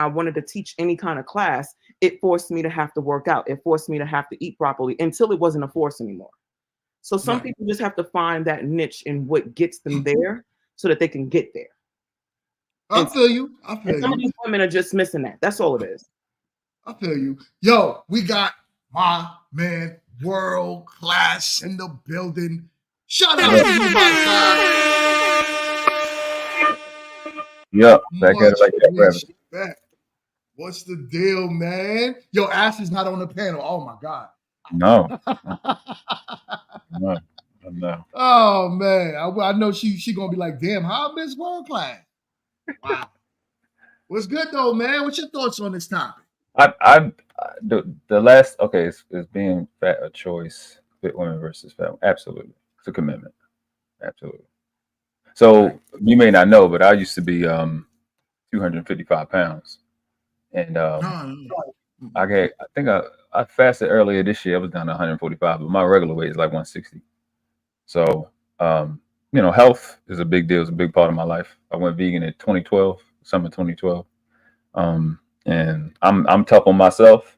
I wanted to teach any kind of class, it forced me to have to work out. It forced me to have to eat properly until it wasn't a force anymore. So some Right. people just have to find that niche in what gets them there so that they can get there. I feel you. I And feel some of you. these women are just missing that. That's all it is. I feel you. Yo, we got my man, world class in the building. Shout out to you, my Yep, guy. back at it Much like that forever. respect. What's the deal, man? Yo, Ash is not on the panel. Oh my God. No, no, no. Oh man, I know she gonna be like, damn, how I miss world class? Wow. What's good though, man? What's your thoughts on this topic? The last okay is being fat a choice? Fit women versus fat? Absolutely, it's a commitment. Absolutely. Right. So you may not know, but I used to be 255 pounds, and No, no. I think I fasted earlier this year. I was down to 145, but my regular weight is like 160. So health is a big deal. It's a big part of my life. I went vegan in 2012, summer 2012. And I'm tough on myself.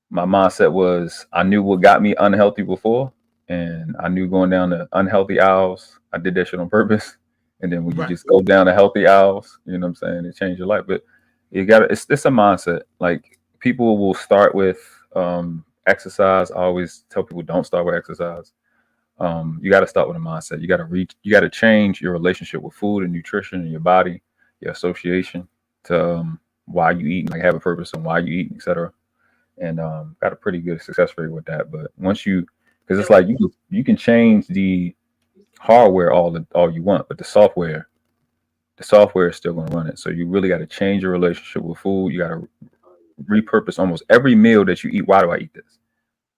My mindset was I knew what got me unhealthy before, and I knew going down the unhealthy aisles. I did that shit on purpose. And then when you Right. just go down the healthy aisles, you know what I'm saying, it changed your life. But you got it's a mindset. Like people will start with exercise. I always tell people don't start with exercise. You got to start with a mindset. You got to change your relationship with food and nutrition and your body, your association to why you eat, like have a purpose on why you eat, etc. And got a pretty good success rate with that. But once you, because it's like you can change the hardware all you want, but the software is still going to run it. So you really got to change your relationship with food. You got to repurpose almost every meal that you eat. Why do I eat this?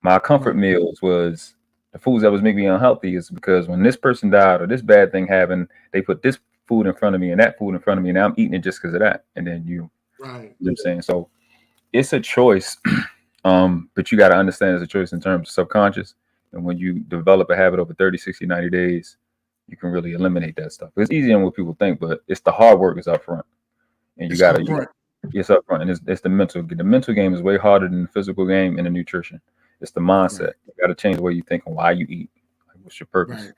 My comfort meals was the foods that was making me unhealthy is because when this person died or this bad thing happened, they put this food in front of me and that food in front of me, and now I'm eating it just because of that. And then Right. know what I'm saying? So it's a choice, but you got to understand it's a choice in terms of subconscious. And when you develop a habit over 30, 60, 90 days, you can really eliminate that stuff. It's easier than what people think, but it's the hard work is up front. And you It's got to, upfront. it's up front. And it's the mental. The mental game is way harder than the physical game and the nutrition. It's the mindset. Right. You got to change the way you think and why you eat. Like, what's your purpose?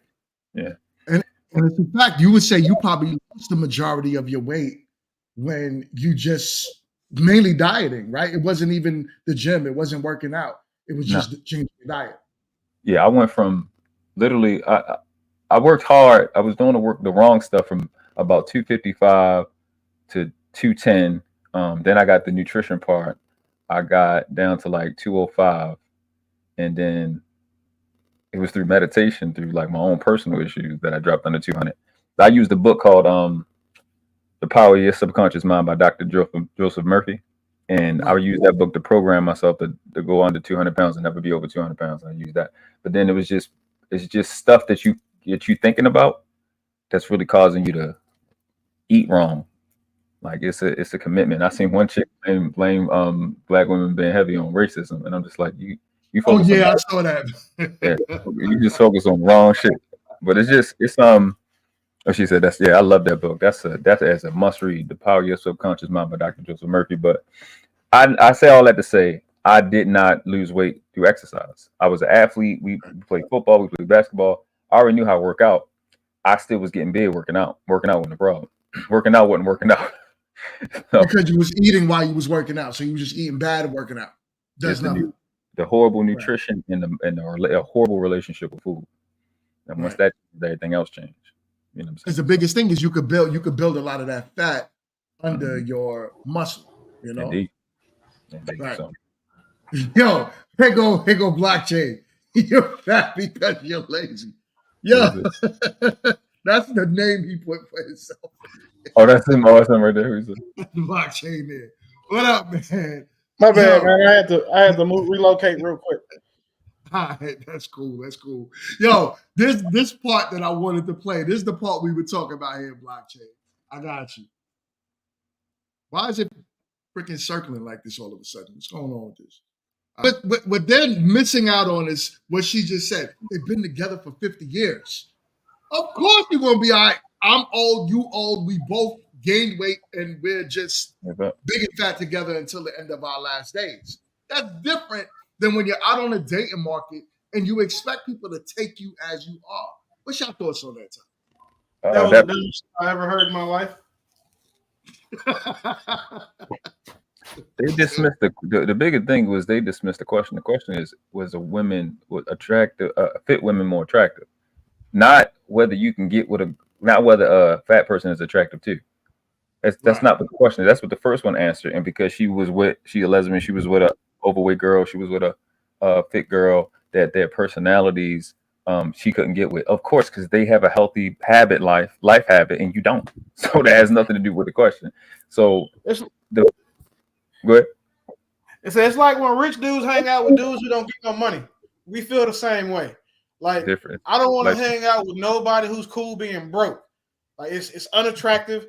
Right. Yeah. And it's in fact, you would say you probably lost the majority of your weight when you just mainly dieting, right? It wasn't even the gym, it wasn't working out. It was No. just changing your diet. Yeah. I went from literally, I worked hard. I was doing the wrong stuff from about 255 to 210. Then I got the nutrition part. I got down to like 205. And then it was through meditation, through like my own personal issues that I dropped under 200. I used a book called The Power of Your Subconscious Mind by Dr. Joseph Murphy. And I Right. would use that book to program myself to go under 200 pounds and never be over 200 pounds. I used that. But then it's just stuff that you thinking about that's really causing you to eat wrong. Like it's a commitment. I seen one chick blame black women being heavy on racism, and I'm just like you Oh focus on yeah, I saw that. yeah, you just focus on wrong shit. But it's oh, she said that's I love that book. That's as a must read. The Power of Your Subconscious Mind by Dr. Joseph Murphy. But I say all that to say I did not lose weight through exercise. I was an athlete. We played football. We played basketball. I already knew how to work out. I still was getting big working out. Working out wasn't a problem. Working out wasn't working out. So Because you was eating while you was working out. So you was just eating bad and working out. it's Does nothing. the horrible Right. nutrition and a horrible relationship with food. And once Right. everything else changed. You know what I'm Because saying? the biggest thing is you could build a lot of that fat under your muscle, you know? Indeed. Right. So Yo, here go blockchain. You're fat because you're lazy. Yo, that's the name he put for himself. oh, that's him. Oh, that's him right there. The blockchain there. What up, man? My bad, Yo. man. I had to relocate real quick. All right, that's cool. That's cool. Yo, this part that I wanted to play, this is the part we were talking about here, blockchain. I got you. Why is it freaking circling like this all of a sudden? What's going on with this? What they're missing out on is what she just said. They've been together for 50 years. Of course you're gonna be all right. I'm old, you old, we both gained weight and we're just Yeah. big and fat together until the end of our last days. That's different than when you're out on a dating market and you expect people to take you as you are. What's your thoughts on that, That was the dumbest I ever heard in my life. Tom? They dismissed the bigger thing was they dismissed the question. The question is, was a women attractive, fit women more attractive? Not whether you can get with not whether a fat person is attractive too. That's Right. not the question. That's what the first one answered. And because she a lesbian, she was with a overweight girl, she was with a fit girl, that their personalities she couldn't get with. Of course, because they have a healthy life habit, and you don't. So that has nothing to do with the question. So go ahead. It's like when rich dudes hang out with dudes who don't get no money. We feel the same way. Like, Different. I don't want to hang out with nobody who's cool being broke. Like, it's unattractive.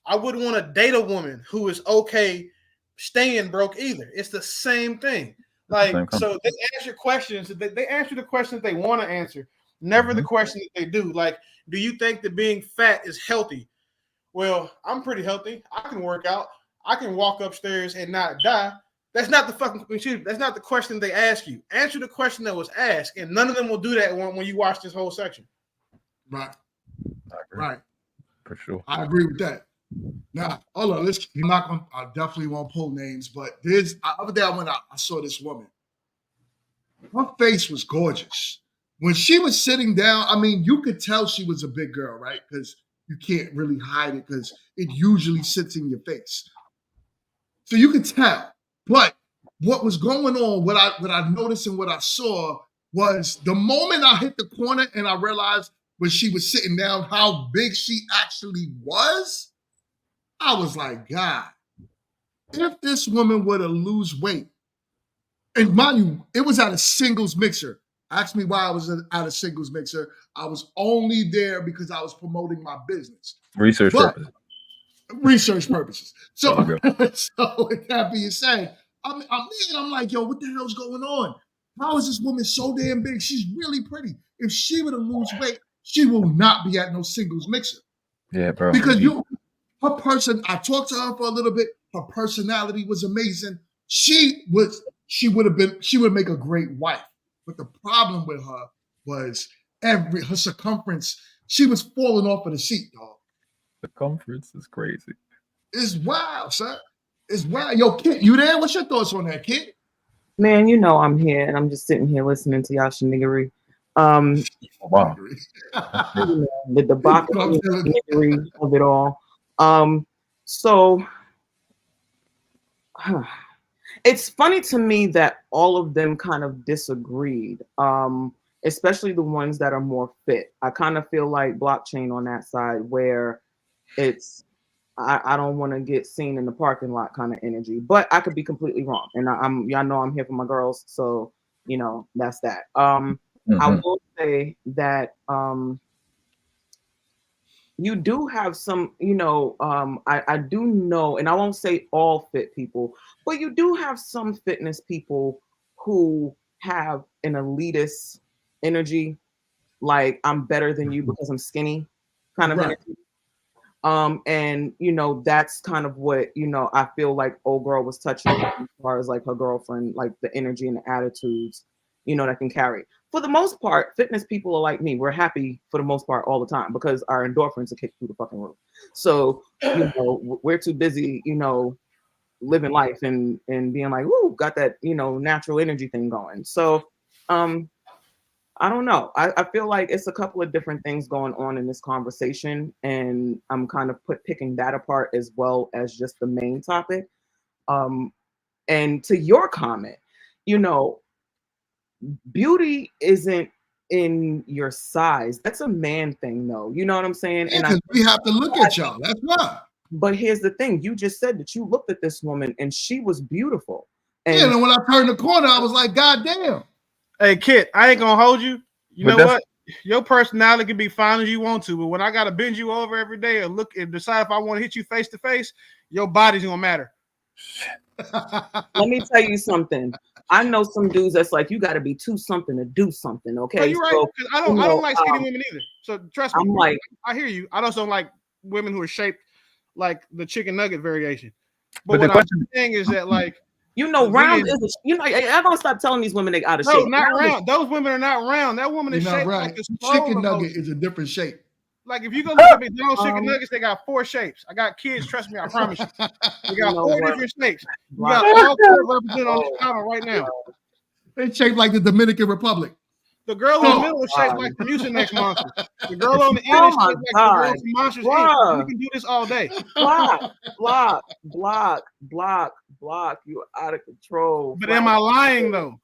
I wouldn't want to date a woman who is okay staying broke either. It's the same thing. Like, so they answer questions. They answer the questions they want to answer, never the question that they do. Like, do you think that being fat is healthy? Well, I'm pretty healthy. I can work out. I can walk upstairs and not die. That's not that's not the question they ask you. Answer the question that was asked, and none of them will do that when you watch this whole section. Right. I Right. For sure. I agree with that. Now, hold on. I definitely won't pull names, but other day I saw this woman. Her face was gorgeous. When she was sitting down, I mean, you could tell she was a big girl, right? Because you can't really hide it because it usually sits in your face. So you could tell. But what was going on, what I noticed and what I saw was the moment I hit the corner and I realized when she was sitting down how big she actually was, I was like, God, if this woman were to lose weight, and mind you, it was at a singles mixer. Ask me why I was at a singles mixer. I was only there because I was promoting my business. Research purposes. So, so with that being said, I'm like, yo, what the hell's going on? How is this woman so damn big? She's really pretty. If she were to lose weight, she will not be at no singles mixer. Yeah, bro. Because I talked to her for a little bit. Her personality was amazing. She would make a great wife. But the problem with her was her circumference. She was falling off of the seat, dog. Circumference is crazy. It's wild, son. It's wild. Yo, Kit, you there? What's your thoughts on that, Kit? Man, you know I'm here, and I'm just sitting here listening to y'all shenanigans. Wow. The debauchery of it all. So it's funny to me that all of them kind of disagreed, especially the ones that are more fit. I kind of feel like Blockchain on that side where it's I don't want to get seen in the parking lot kind of energy, but I could be completely wrong. And y'all know I'm here for my girls, so you know that's that. I will say that you do have some, I do know, and I won't say all fit people, but you do have some fitness people who have an elitist energy, like I'm better than you because I'm skinny kind of energy. And that's kind of what I feel like old girl was touching on as far as like her girlfriend, like the energy and the attitudes that can carry. For the most part, fitness people are like me. We're happy for the most part all the time because our endorphins are kicked through the fucking roof. So we're too busy living life and being like, ooh, got that natural energy thing going. So I don't know. I feel like it's a couple of different things going on in this conversation, and I'm kind of picking that apart as well as just the main topic. And to your comment, beauty isn't in your size. That's a man thing, though. You know what I'm saying? Yeah, and we have to look at y'all. That's why. But here's the thing. You just said that you looked at this woman and she was beautiful. And and when I turned the corner, I was like, God damn. Hey, Kit, I ain't gonna hold you. You know what? Your personality can be fine as you want to, but when I gotta bend you over every day and look and decide if I want to hit you face to face, your body's gonna matter. Let me tell you something. I know some dudes that's like, you got to be too something to do something. Okay, no, you're right. So, I don't like skinny women either. So trust me. I'm like, I hear you. I also don't like women who are shaped like the chicken nugget variation. But But the what I'm question, saying is that like round again, is I'm gonna stop telling these women they out of no, shape. not Round is- round. Those women are not round. That woman You're is not shaped right. like a Chicken scroll nugget emoji. is a different shape. Like if you go look at McDonald's chicken nuggets, they got 4 shapes. I got kids, trust me, I promise you. They got You know 4 what? different shapes. You Black- got all 4 represented on this panel right now. They shaped like the Dominican Republic. The girl in the middle is shaped like the Mucinex monster. The girl on the end Oh is my shaped like the girl God. from Monsters Bruh. Inc. We can do this all day. Block. You out of control. But Flag am I lying though?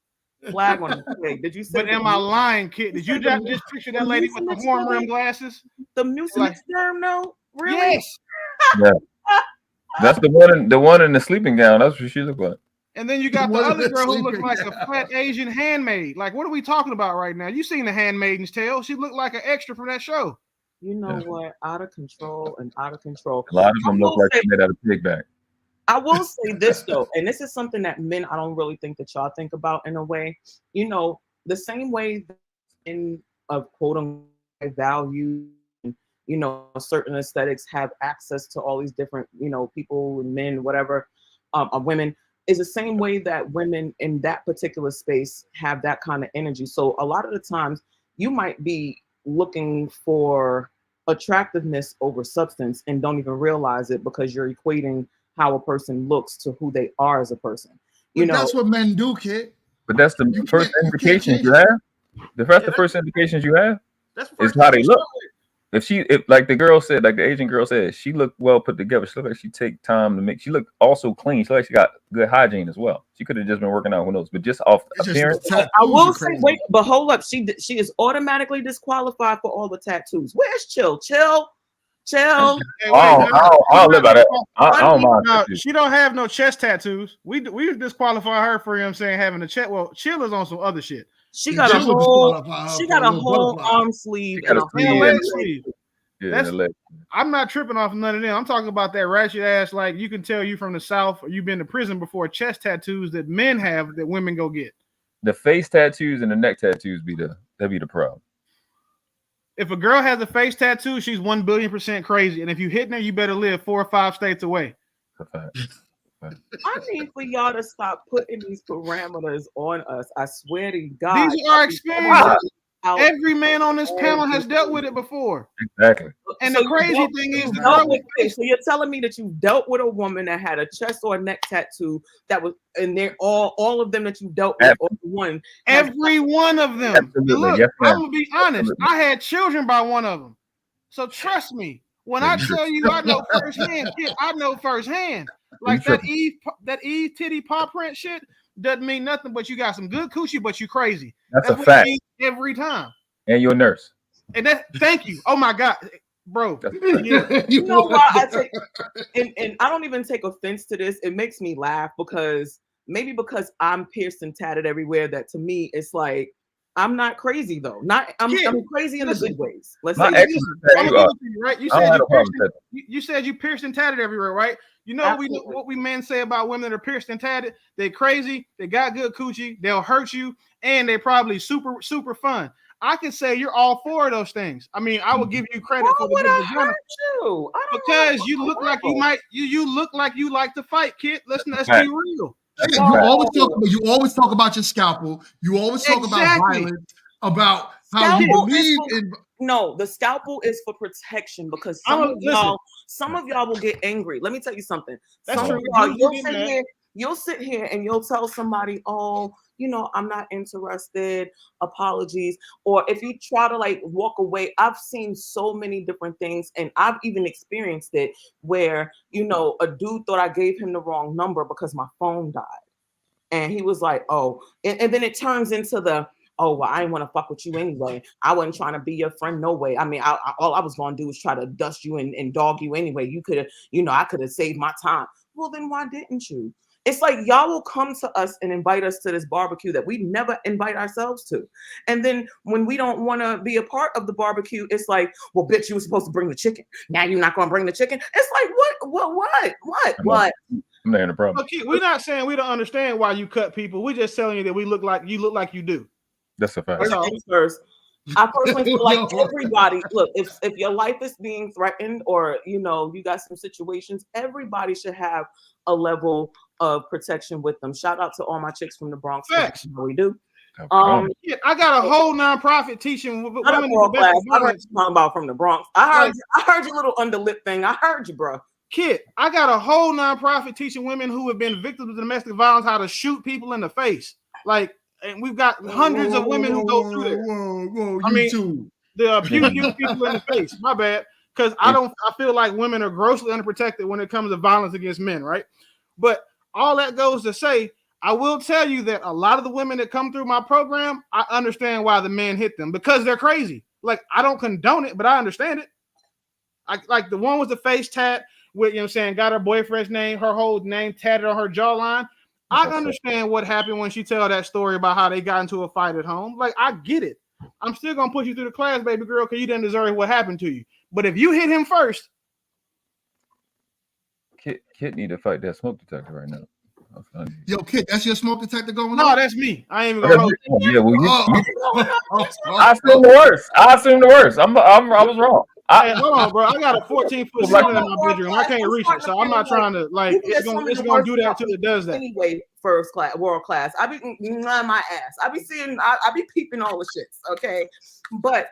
Flag on the plate. Did you say? But am I lying, kid? Did you just picture that lady with the horn rim glasses? The Mucinex Like- germ? No, really? Yes. yeah, that's the one in the sleeping gown. That's what she looked like. And then you got the What is other that girl who looks sleeping like a gown? fat Asian handmaid. Like, what are we talking about right now? You seen the Handmaiden's Tale? She looked like an extra from that show. You know what? Out of control and out of control. A lot of them look will like say- they made out of pig back. I will say this though, and this is something that men I don't really think that y'all think about in a way. You know, the same way in of quote unquote value, you know, certain aesthetics have access to all these different, you know, people and men, whatever, women, is the same way that women in that particular space have that kind of energy. So a lot of the times you might be looking for attractiveness over substance and don't even realize it because you're equating how a person looks to who they are as a person. You know, That's what men do, kid. But that's the You first can't indications change you it. have. The first indications you have That's is how they look. If like the girl said, like the Asian girl said, she looked well put together. She looked like she take time to make. She looked also clean. She looked like she got good hygiene as well. She could have just been working out. Who knows? But just off It's just appearance, the tattoos I will are say, crazy. wait, but hold up. She is automatically disqualified for all the tattoos. Where's Chill? Chill. Hey, I wait, don't live by that. I don't mind. no, tattoos. she don't have no chest tattoos. We disqualify her for, you know what I'm saying, having a chest. Well, Chill is on some other shit. She got a Jill would whole, disqualify her she for got a a little whole butterfly. arm sleeve She got and a a sleeve whole leg and sleeve. Yeah, That's- the leg. I'm not tripping off none of them. I'm talking about that ratchet ass, like you can tell you from the South or you've been to prison before, chest tattoos that men have that women go get. The face tattoos and the neck tattoos be the problem. If a girl has a face tattoo, she's 1 billion% crazy. And if you hitting her, you better live 4 or 5 states away. That's a fact. I need for y'all to stop putting these parameters on us. I swear to God. These are experiences. Every man on this panel has dealt with it before. Exactly. And So the you crazy dealt- thing is, you the dealt girl with- okay, so you're telling me that you dealt with a woman that had a chest or a neck tattoo that was, and they're all of them that you dealt with, or one. every one of them. Absolutely. Look, Yes, ma'am. I'm gonna be honest. Absolutely. I had children by one of them. So trust me, when I tell you I know firsthand, kid, I know firsthand. Like that Eve titty paw print shit doesn't mean nothing, but you got some good coochie, but you crazy. That's a what it fact. means every time. And you're a nurse. And that, thank you. Oh my God, bro. Yeah. You know why I take, and I don't even take offense to this. It makes me laugh because maybe because I'm pierced and tatted everywhere. That to me, it's like I'm not crazy though. I'm crazy in the good ways. Let's My say ex that. was I'm tattoo gonna give artist. it to you, right? You I don't said have you a problem pierced. with that. You said you pierced and tatted everywhere, right? You know Absolutely. what we men say about women that are pierced and tatted? They crazy, they got good coochie, they'll hurt you, and they probably super fun. I can say you're all 4 of those things. I mean, I will give you credit Why for the would good I vagina hurt you? I don't because know. you look like you might you look like you like to fight, kid. Let's be Right. real. You always talk about your scalpel. You always talk about Exactly. violence, about how you Scalpel is believe for- in. No, the scalpel is for protection because Listen. some of y'all will get angry. Let me tell you something. That's Some true. of y'all, You you'll sit here and you'll tell somebody, oh, you know, I'm not interested, apologies. Or if you try to like walk away, I've seen so many different things and I've even experienced it where, you know, a dude thought I gave him the wrong number because my phone died. And he was like, oh, and then it turns into the, oh, well, I didn't want to fuck with you anyway. I wasn't trying to be your friend, no way. I mean, all I was going to do was try to dust you and dog you anyway. You could have, you know, I could have saved my time. Well, then why didn't you? It's like y'all will come to us and invite us to this barbecue that we never invite ourselves to. And then when we don't want to be a part of the barbecue, it's like, well, bitch, you were supposed to bring the chicken. Now you're not going to bring the chicken. It's like, what? I'm not in a problem. Okay, we're not saying we don't understand why you cut people. We're just telling you that we look like you do. That's a fact. First things first, I personally feel like Yo. everybody, look, if your life is being threatened or you got some situations, everybody should have a level of protection with them. Shout out to all my chicks from the Bronx. Facts. We do. Yeah, I got a whole nonprofit teaching women Not a world domestic class. I heard violence. you talking about from the Bronx. I heard your little underlip thing. I heard you, bro. Kid, I got a whole nonprofit teaching women who have been victims of domestic violence how to shoot people in the face. Like, and we've got hundreds of women who go through there. Whoa, I mean, YouTube. the abuse people in the face. My bad, because I feel like women are grossly unprotected when it comes to violence against men, right? But all that goes to say, I will tell you that a lot of the women that come through my program, I understand why the men hit them because they're crazy. Like, I don't condone it, but I understand it. Like the one with the face tat with, got her boyfriend's name, her whole name tatted on her jawline. I understand what happened when she tell that story about how they got into a fight at home. Like, I get it. I'm still gonna push you through the class, baby girl, because you didn't deserve what happened to you. But if you hit him first, Kid need to fight that smoke detector right now. Yo, kid, that's your smoke detector going on? No, that's me. I ain't even gonna hold it. Yeah, well, I assume the worst. I was wrong. Hey, hold on, bro. I got a 14-foot ceiling in my bedroom. I can't reach it, so I'm not trying to it's gonna do that until it does that. Anyway, first class, world class. I be my ass. I be seeing. I be peeping all the shits. Okay, but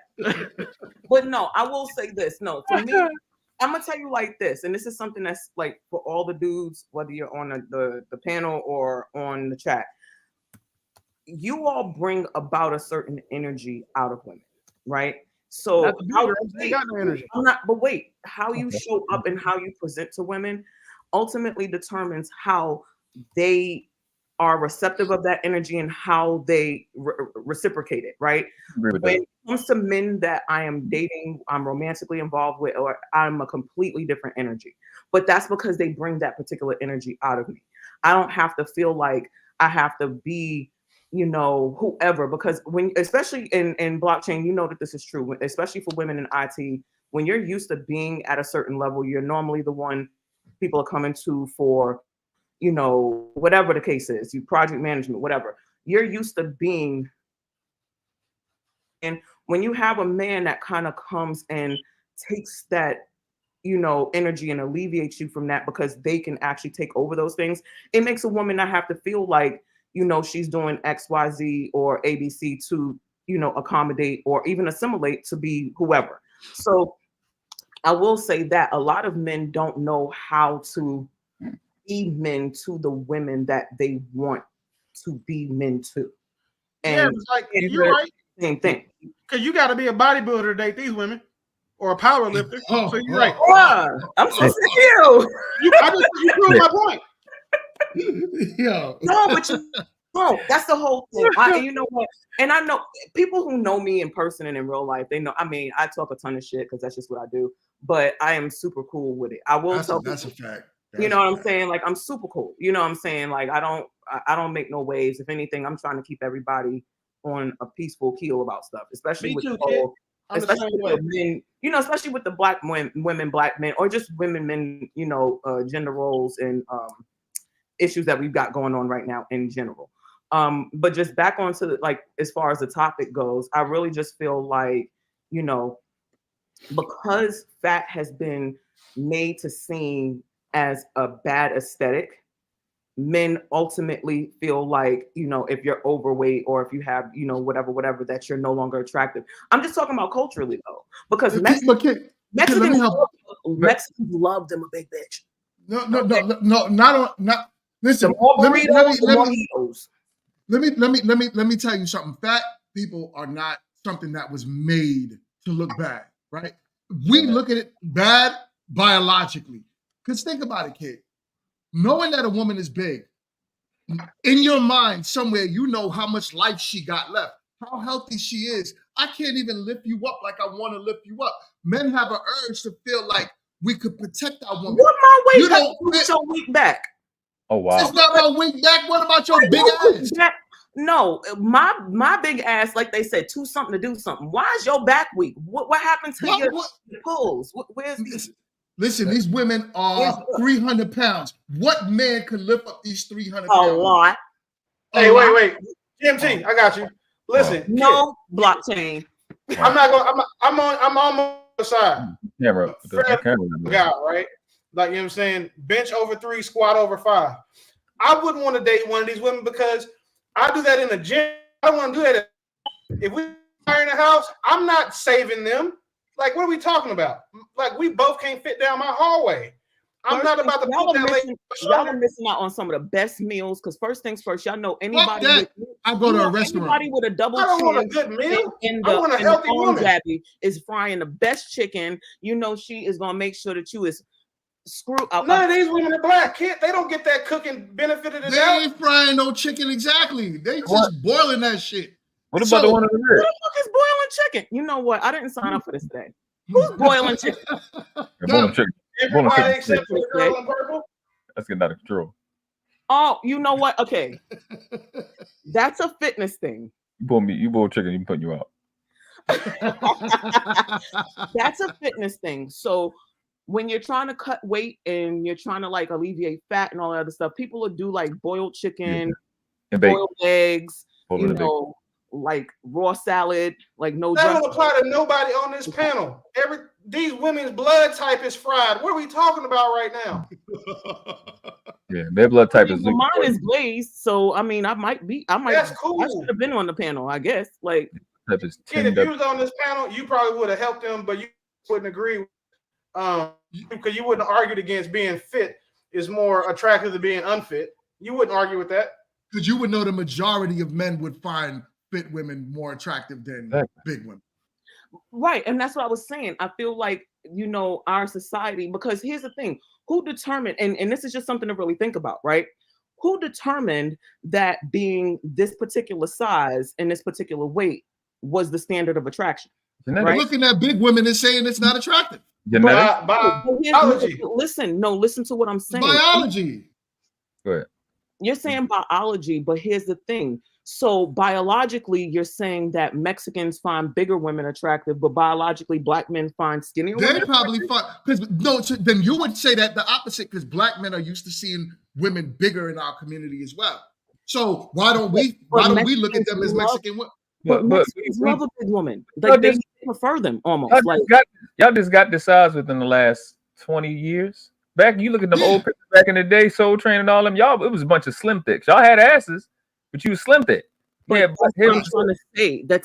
no, I will say this. No, for me, I'm gonna tell you like this, and this is something that's like for all the dudes, whether you're on the panel or on the chat. You all bring about a certain energy out of women, right? So how you show up and how you present to women ultimately determines how they are receptive of that energy and how they reciprocate it, right? When it comes to men that I am dating, I'm romantically involved with, or I'm a completely different energy. But that's because they bring that particular energy out of me. I don't have to feel like I have to be whoever, because especially in blockchain, that this is true, especially for women in IT, when you're used to being at a certain level, you're normally the one people are coming to for, whatever the case is, you project management, whatever. You're used to being. And when you have a man that kind of comes and takes that, energy and alleviates you from that because they can actually take over those things, it makes a woman not have to feel like, she's doing X, Y, Z or ABC to, accommodate or even assimilate to be whoever. So I will say that a lot of men don't know how to be men to the women that they want to be men to. And it's like, you're right. Same thing. Because you got to be a bodybuilder to date these women or a power lifter. So you're right. I'm so sick of you. You proved my point. Yo. No, but that's the whole thing. You know what? And I know people who know me in person and in real life, they know. I mean, I talk a ton of shit because that's just what I do. But I am super cool with it. I will tell. That's a fact. You know what I'm saying? Like, I'm super cool. You know what I'm saying? Like, I don't make no waves. If anything, I'm trying to keep everybody on a peaceful keel about stuff, especially with the men, especially with the black women, black men, or just women, men, gender roles and issues that we've got going on right now in general. But just back onto as far as the topic goes, I really just feel like, because fat has been made to seem as a bad aesthetic, men ultimately feel like, if you're overweight or if you have, whatever, that you're no longer attractive. I'm just talking about culturally though, because Mexicans love them a big bitch. No, not listen. Let me tell you something. Fat people are not something that was made to look bad, right? We look at it bad biologically. Because think about it, kid. Knowing that a woman is big, in your mind somewhere, you know how much life she got left, how healthy she is. I can't even lift you up like I want to lift you up. Men have an urge to feel like we could protect our woman. What my weight got to do with your weak back? Oh, wow. It's not my weak back. What about your big ass? No, my big ass, like they said, too something to do something. Why is your back weak? What happened to your pulls? Where's these? Listen, these women are 300 pounds. What man could lift up these 300 pounds? A lot. Hey, wait. GMT, I got you. Listen. No blockchain. I'm not going. I'm on the side. Camera, the camera. Guy, right? Like, you know what I'm saying? Bench over 3, squat over 5. I wouldn't want to date one of these women because I do that in the gym. I don't want to do that. If we are in the house, I'm not saving them. Like, what are we talking about? Like, we both can't fit down my hallway. I'm not about to put that lady. Y'all are missing out on some of the best meals. Because first things first, y'all know anybody. I go to a restaurant. Anybody with a double I don't want a chin good meal. I want a healthy woman. Jabby is frying the best chicken. You know she is gonna make sure that you is screw out. None of these women are black. They don't get that cooking benefit of the doubt. They ain't frying no chicken exactly. They just boiling that shit. What about the one in the Who the fuck is boiling chicken? You know what? I didn't sign up for this today. Who's boiling chicken? Boiling chicken. Everybody except for the girl in purple. That's getting out of control. Oh, you know what? Okay, that's a fitness thing. You boil chicken, you putting you out. That's a fitness thing. So when you're trying to cut weight and you're trying to like alleviate fat and all that other stuff, people will do like boiled chicken, and boiled eggs, you know, like raw salad, like no. That don't apply to nobody on this panel. These women's blood type is fried. What are we talking about right now? Yeah, their blood type is. Mine is glazed, so I mean, I might. That's cool. I should have been on the panel, I guess. Like, kid, if you was on this panel, you probably would have helped them, but you wouldn't agree. Because you wouldn't have argued against being fit is more attractive than being unfit. You wouldn't argue with that. Because you would know the majority of men would find fit women more attractive than big women. Right. And that's what I was saying. I feel like, you know, our society, because here's the thing, who determined, and this is just something to really think about, right? Who determined that being this particular size and this particular weight was the standard of attraction? Right? Looking at big women and saying it's not attractive. Biology. Listen to what I'm saying. Biology. Go ahead. You're saying biology, but here's the thing. So biologically, you're saying that Mexicans find bigger women attractive, but biologically, black men find skinnier women. They probably find, because no, then you would say that the opposite, because black men are used to seeing women bigger in our community as well. So why don't we look at them as Mexican women? But Mexicans love a big woman. Like they prefer them almost. Y'all just got the size within the last 20 years. Back, you look at them old pictures back in the day, Soul Train and all them. Y'all, it was a bunch of slim thicks. Y'all had asses, but you was slim thick. Yeah, but I'm trying to say that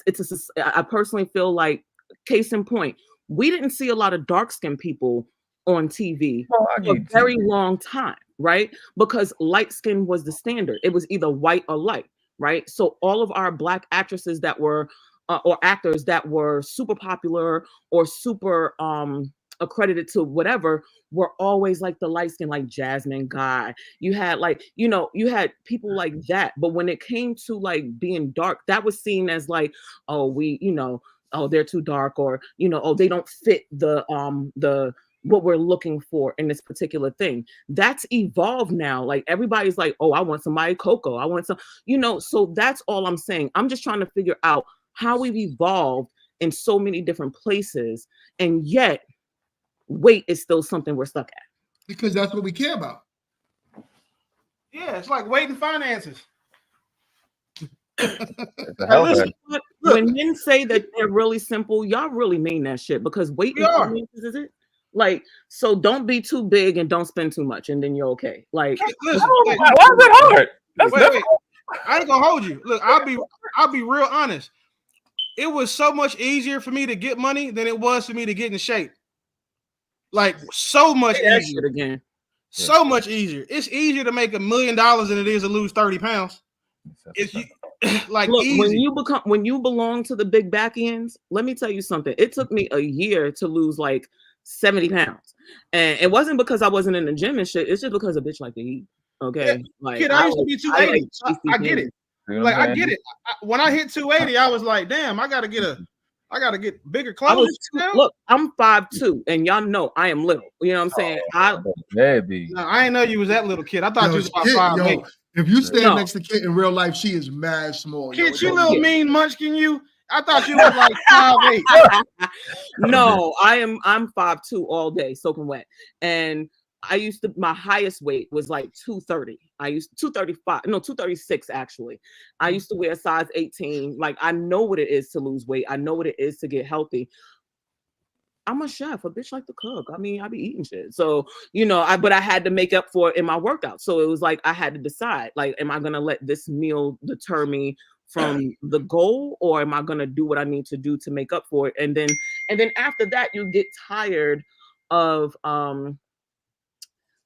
I personally feel like, case in point, we didn't see a lot of dark skinned people on TV for a very long time, right? Because light skin was the standard. It was either white or light, right? So all of our black actresses that were or actors that were super popular or super accredited to whatever were always like the light skin, like Jasmine Guy. You had like, you know, you had people like that. But when it came to like being dark, that was seen as like, oh, we, you know, oh, they're too dark, or, you know, oh, they don't fit the what we're looking for in this particular thing. That's evolved now. Like everybody's like, oh, I want somebody Coco. I want some, you know, so that's all I'm saying. I'm just trying to figure out how we've evolved in so many different places, and yet weight is still something we're stuck at. Because that's what we care about. Yeah, it's like weight and finances. Listen, when men say that they're really simple, y'all really mean that shit, because weight and finances is it? Like, so don't be too big and don't spend too much, and then you're okay. Like, listen, why is it hard? Wait. I ain't gonna hold you. Look, I'll be real honest. It was so much easier for me to get money than it was for me to get in shape. Like so much easier again. So much easier. It's easier to make $1 million than it is to lose 30 pounds. It's like, look, easy. when you belong to the big backians, let me tell you something. It took me a year to lose like 70 pounds. And it wasn't because I wasn't in the gym and shit. It's just because a bitch like to eat. Okay. Yeah. Like, kid, I used to be 280. I get it. Like, I get it. When I hit 280, I was like, damn, I gotta get bigger clothes. Look, I'm 5'2", and y'all know I am little. You know what I'm saying? I ain't know you was that little, kid. I thought you was about 5'8". If you stand next to Kit in real life, she is mad small. Kid, you little mean munchkin, you. I thought you was like 5'8". No, I'm 5'2" all day, soaking wet. And my highest weight was like 230. I used 235, no, 236 actually. I used to wear a size 18. Like, I know what it is to lose weight. I know what it is to get healthy. I'm a chef. A bitch like to cook. I mean, I be eating shit. So, but I had to make up for it in my workout. So it was like I had to decide, like, am I gonna let this meal deter me from the goal, or am I gonna do what I need to do to make up for it? And then after that, you get tired of the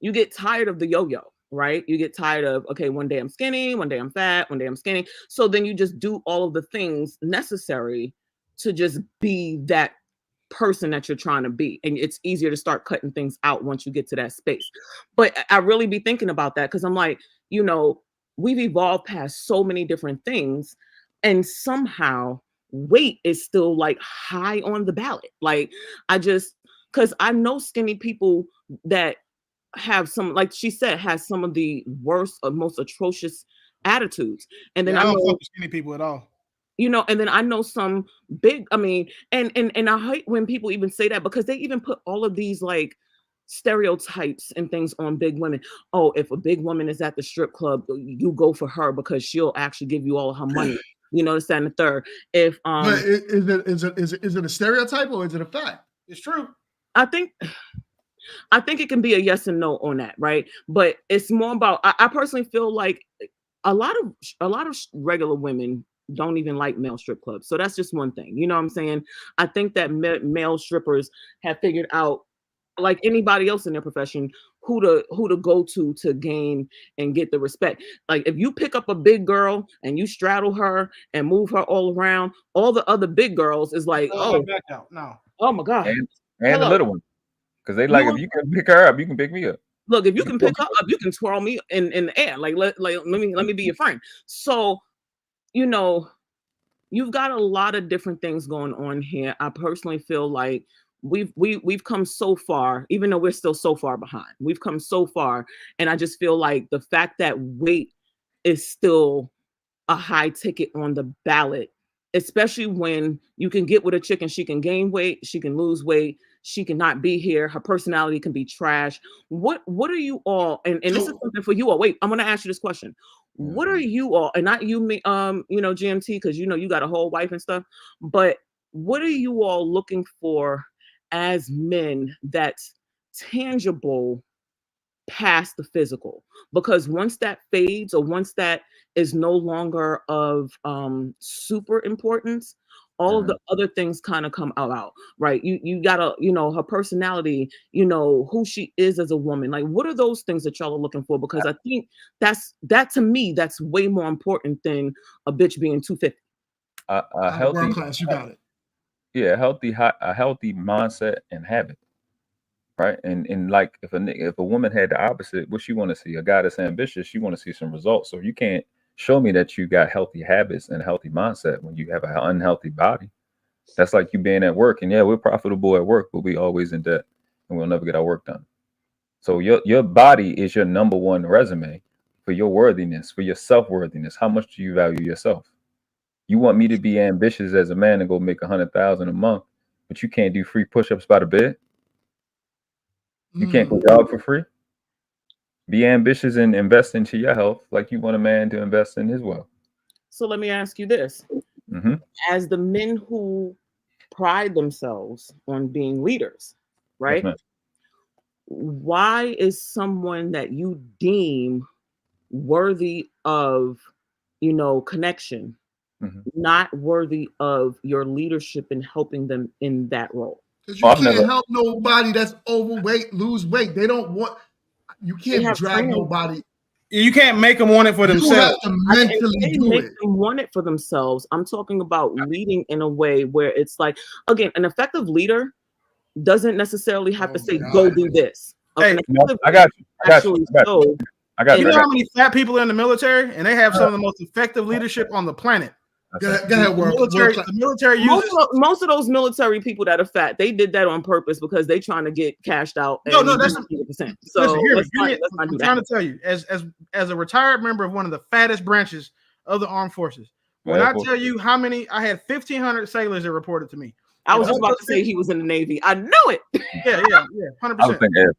yo-yo, right? You get tired of, okay, one day I'm skinny, one day I'm fat, one day I'm skinny. So then you just do all of the things necessary to just be that person that you're trying to be, and it's easier to start cutting things out once you get to that space. But I really be thinking about that, because I'm like, we've evolved past so many different things, and somehow weight is still like high on the ballot. Like, because I know skinny people that have some, like she said, has some of the worst or most atrocious attitudes. And then I I don't know fuck with skinny people at all. And then I know some big, I mean, and I hate when people even say that, because they even put all of these like stereotypes and things on big women. Oh, if a big woman is at the strip club, you go for her because she'll actually give you all of her money. This, that, and the third. If But is it a stereotype or is it a fact? It's true. I think it can be a yes and no on that, right? But it's more about, I personally feel like a lot of regular women don't even like male strip clubs. So that's just one thing. You know what I'm saying? I think that male strippers have figured out, like anybody else in their profession, who to go to gain and get the respect. Like, if you pick up a big girl and you straddle her and move her all around, all the other big girls is like, oh my God. And the little one. Because they like, if you can pick her up, you can pick me up. Look, if you can pick her up, you can twirl me in the air. Like, let me be your friend. So, you've got a lot of different things going on here. I personally feel like we've come so far, even though we're still so far behind. We've come so far, and I just feel like the fact that weight is still a high ticket on the ballot, especially when you can get with a chick and she can gain weight, she can lose weight, she cannot be here, her personality can be trash. What are you all, and this is something for you all. Wait, I'm gonna ask you this question. What are you all, and not you, GMT, because you got a whole wife and stuff, but what are you all looking for as men that's tangible past the physical? Because once that fades, or once that is no longer of super importance, all of the other things kind of come out, right? You gotta, her personality, who she is as a woman. Like, what are those things that y'all are looking for? Because I think that to me, that's way more important than a bitch being 250. A healthy world class, you got it. Yeah, a healthy mindset and habit. Right. And like, if a woman had the opposite, what she want to see? A guy that's ambitious, she want to see some results. So you can't show me that you got healthy habits and a healthy mindset when you have an unhealthy body. That's like you being at work, and yeah, we're profitable at work, but we always in debt and we'll never get our work done. So your body is your number one resume for your worthiness, for your self-worthiness. How much do you value yourself? You want me to be ambitious as a man and go make 100,000 a month, but you can't do free push-ups by the bed? You can't go jog for free? Be ambitious and invest into your health like you want a man to invest in his wealth. So let me ask you this. As the men who pride themselves on being leaders, right? Yes, why is someone that you deem worthy of, connection, not worthy of your leadership and helping them in that role? Because you can't help nobody that's overweight lose weight. They don't want. You can't drag nobody. You can't make them want it for themselves. You have to mentally do make it. them want it for themselves. I'm talking about leading in a way where it's like, again, an effective leader doesn't necessarily have to say, go do this. Hey, I got you. You know how many fat people are in the military, and they have some of the most effective leadership on the planet. Go ahead, the military uses most of those military people that are fat. They did that on purpose because they trying to get cashed out. No, that's 100%. So I'm trying to tell you, as a retired member of one of the fattest branches of the armed forces, when I tell you how many, I had 1,500 sailors that reported to me. I was just about to say he was in the Navy. I knew it. Yeah, 100%.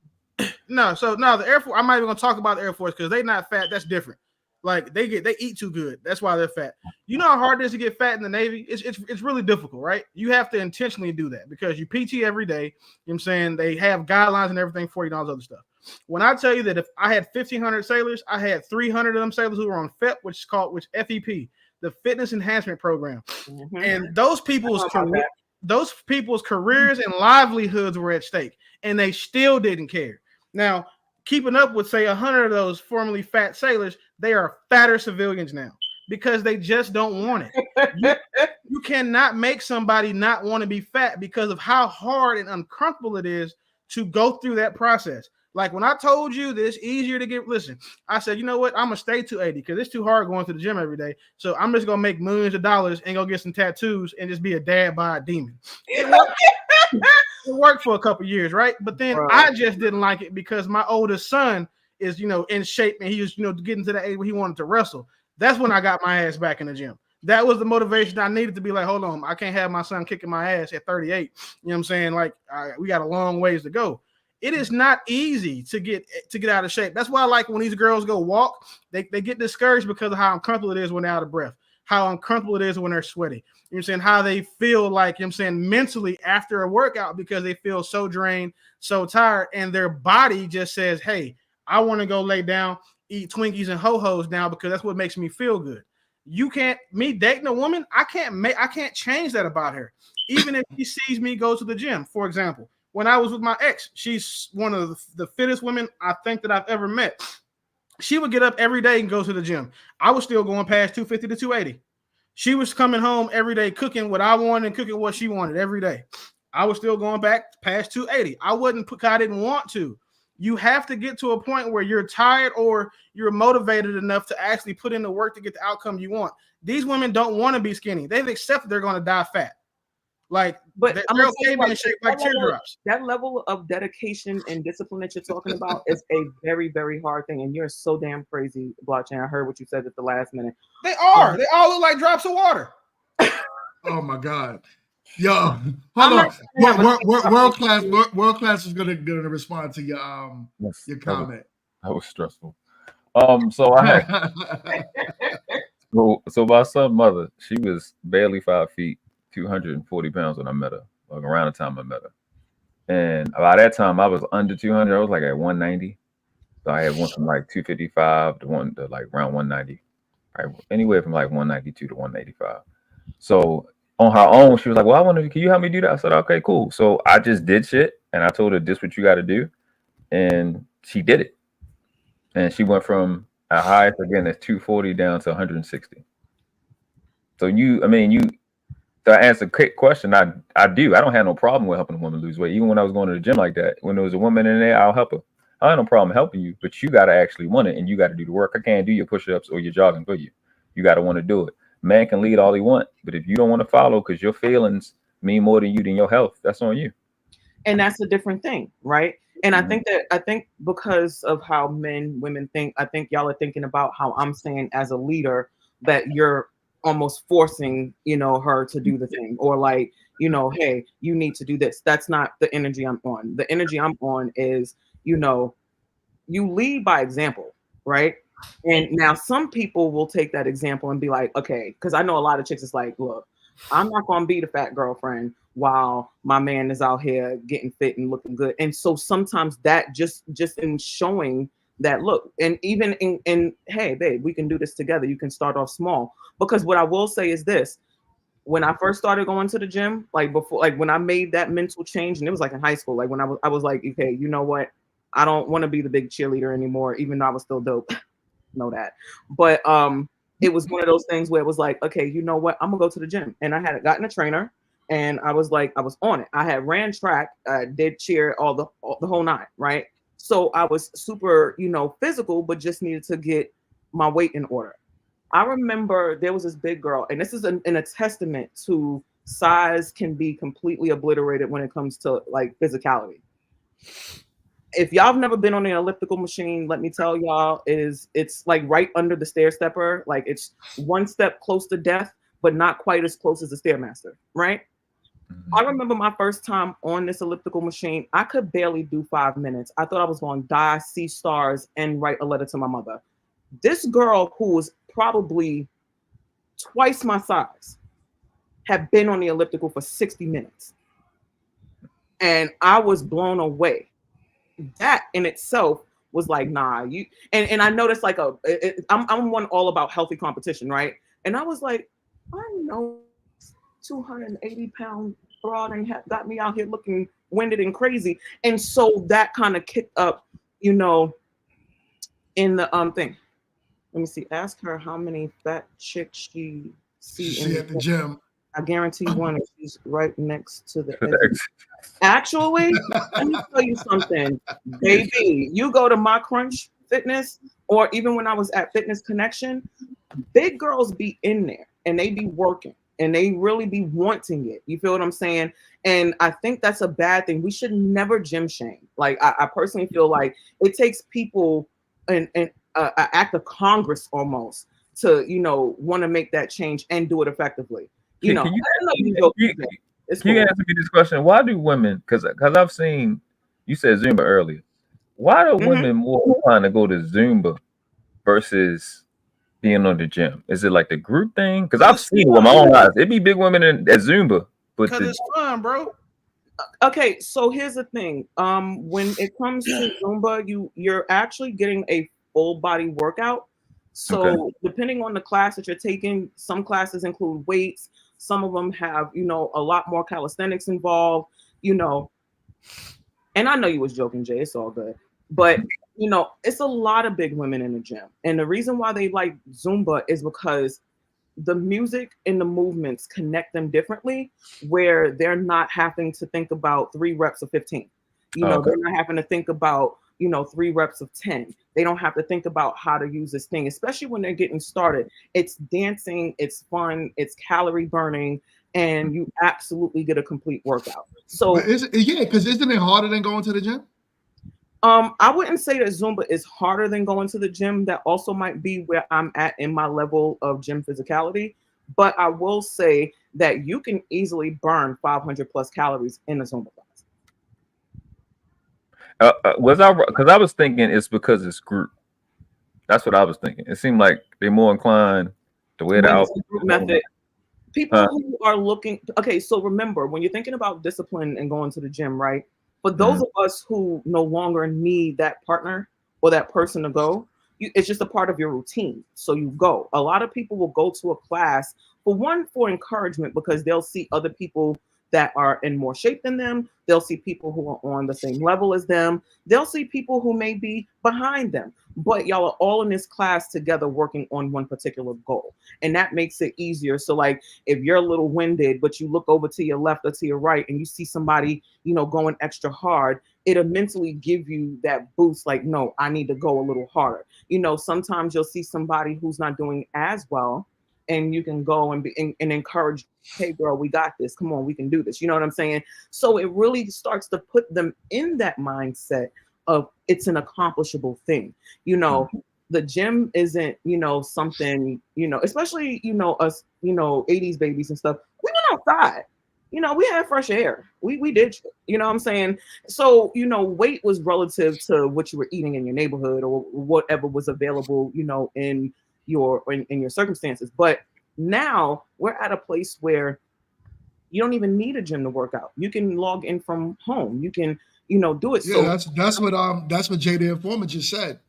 No, so no, the Air Force. I'm not even gonna talk about the Air Force because they not fat. That's different. Like they eat too good. That's why they're fat. You know how hard it is to get fat in the Navy? It's really difficult, right? You have to intentionally do that because you PT every day. You know what I'm saying? They have guidelines and everything for you and all this other stuff. When I tell you that if I had 1,500 sailors, I had 300 of them sailors who were on FEP, which FEP, the Fitness Enhancement Program. Mm-hmm. And those people's careers and livelihoods were at stake, and they still didn't care. Now, keeping up with, say, 100 of those formerly fat sailors, they are fatter civilians now because they just don't want it. You cannot make somebody not want to be fat because of how hard and uncomfortable it is to go through that process. Like when I told you that it's easier to get, listen, I said, you know what? I'm going to stay 280 because it's too hard going to the gym every day. So I'm just going to make millions of dollars and go get some tattoos and just be a dad by a demon. It worked for a couple years, right? But then I just didn't like it because my oldest son is, in shape and he was, getting to the age where he wanted to wrestle. That's when I got my ass back in the gym. That was the motivation I needed to be like, hold on, I can't have my son kicking my ass at 38. You know what I'm saying? Like, we got a long ways to go. It is not easy to get out of shape. That's why I like when these girls go walk, they get discouraged because of how uncomfortable it is when they're out of breath, how uncomfortable it is when they're sweaty. You know what I'm saying? How they feel like, mentally after a workout because they feel so drained, so tired, and their body just says, hey, I want to go lay down, eat Twinkies and Ho-Hos now because that's what makes me feel good. You can't, me dating a woman, I can't change that about her. Even if she sees me go to the gym, for example. When I was with my ex, she's one of the fittest women I think that I've ever met. She would get up every day and go to the gym. I was still going past 250 to 280. She was coming home every day cooking what I wanted and cooking what she wanted every day. I was still going back past 280. I didn't want to. You have to get to a point where you're tired or you're motivated enough to actually put in the work to get the outcome you want. These women don't want to be skinny. They've accepted they're going to die fat. Like, but they're okay being shaped like teardrops. That level of dedication and discipline that you're talking about is a very, very hard thing. And you're so damn crazy, Blockchain. I heard what you said at the last minute. They are. They all look like drops of water. Oh my God. Yo, hold on. World class is gonna respond to your comment. That was stressful. So I had so my son's mother, she was barely 5 feet, 240 pounds when I met her, like around the time I met her. And by that time I was under 200. I was like at 190. So I had went from like 255 to like around 190. Right? Anywhere from like 192 to 185. So on her own, she was like, well, can you help me do that? I said, okay, cool. So I just did shit and I told her this what you got to do. And she did it. And she went from a highest again at 240 down to 160. So to answer a quick question, I do. I don't have no problem with helping a woman lose weight. Even when I was going to the gym like that, when there was a woman in there, I'll help her. I have no problem helping you, but you got to actually want it and you got to do the work. I can't do your push-ups or your jogging for you. You got to want to do it. Man can lead all he want, but if you don't want to follow because your feelings mean more to you than your health, that's on you. And that's a different thing, right? And I think because of how women think, I think y'all are thinking about how I'm saying as a leader that you're almost forcing, her to do the thing, or like, hey, you need to do this. That's not the energy I'm on. The energy I'm on is, you lead by example, right? And now some people will take that example and be like, okay, because I know a lot of chicks is like, look, I'm not going to be the fat girlfriend while my man is out here getting fit and looking good. And so sometimes that just in showing that, look, and even in hey, babe, we can do this together. You can start off small. Because what I will say is this, when I first started going to the gym, like before, like when I made that mental change, and it was like in high school, like when I was like, okay, you know what? I don't want to be the big cheerleader anymore, even though I was still dope. Know that. But it was one of those things where it was like, okay, you know what? I'm gonna go to the gym. And I had gotten a trainer and I was on it. I had ran track, did cheer, all the whole nine, right? So I was super, physical, but just needed to get my weight in order. I remember there was this big girl, and this is in a testament to size can be completely obliterated when it comes to like physicality. If y'all have never been on an elliptical machine, let me tell y'all, it's like right under the stair stepper. Like it's one step close to death, but not quite as close as the Stairmaster, right? I remember my first time on this elliptical machine. I could barely do 5 minutes. I thought I was going to die, see stars, and write a letter to my mother. This girl, who was probably twice my size, had been on the elliptical for 60 minutes. And I was blown away. That in itself was like, nah, you. And I noticed like I'm one all about healthy competition, right? And I was like, I know 280-pound broad and got me out here looking winded and crazy. And so that kind of kicked up, you know, in the thing. Let me see. Ask her how many fat chicks she see at the gym. I guarantee one is she's right next to the exit. Actually, let me tell you something, baby. You go to My Crunch Fitness, or even when I was at Fitness Connection, big girls be in there and they be working and they really be wanting it. You feel what I'm saying? And I think that's a bad thing. We should never gym shame. Like I personally feel like it takes people and an act of Congress almost to, you know, want to make that change and do it effectively. You know, Can you cool. answer me this question? Why do women? Because I've seen you said Zumba earlier. Why do women more inclined to go to Zumba versus being on the gym? Is it like the group thing? Because I've seen it with my own eyes. It be big women at Zumba, but Because it's fun, bro. Okay, so here's the thing. When it comes to Zumba, you're actually getting a full body workout. So depending on the class that you're taking, some classes include weights. Some of them have, you know, a lot more calisthenics involved, you know. And I know you was joking, Jay. It's all good. But, you know, it's a lot of big women in the gym. And the reason why they like Zumba is because the music and the movements connect them differently, where they're not having to think about 3 reps of 15. You know, they're not having to think about, you know, 3 reps of 10. They don't have to think about how to use this thing, especially when they're getting started. It's dancing, it's fun, it's calorie burning, and you absolutely get a complete workout. So because isn't it harder than going to the gym? I wouldn't say that Zumba is harder than going to the gym. That also might be where I'm at in my level of gym physicality. But I will say that you can easily burn 500 plus calories in a Zumba class. Because I was thinking it's because it's group. That's what I was thinking. It seemed like they're more inclined to wear the outfit. Group method. People who are looking, okay, so remember, when you're thinking about discipline and going to the gym, right? For those of us who no longer need that partner or that person to go, it's just a part of your routine. So you go. A lot of people will go to a class for encouragement, because they'll see other people that are in more shape than them. They'll see people who are on the same level as them. They'll see people who may be behind them. But y'all are all in this class together working on one particular goal. And that makes it easier. So like if you're a little winded, but you look over to your left or to your right and you see somebody, you know, going extra hard, it'll mentally give you that boost. Like, no, I need to go a little harder. You know, sometimes you'll see somebody who's not doing as well, and you can go and encourage, hey girl, we got this. Come on, we can do this. You know what I'm saying? So it really starts to put them in that mindset of it's an accomplishable thing. You know, the gym isn't, you know, something, you know, especially, you know, us, you know, 80s babies and stuff. We went outside. You know, we had fresh air. We did, you know what I'm saying? So, you know, weight was relative to what you were eating in your neighborhood or whatever was available, you know, in your circumstances. But now we're at a place where you don't even need a gym to work out. You can log in from home. You can, you know, do it. Yeah, that's what Jay the Informant just said.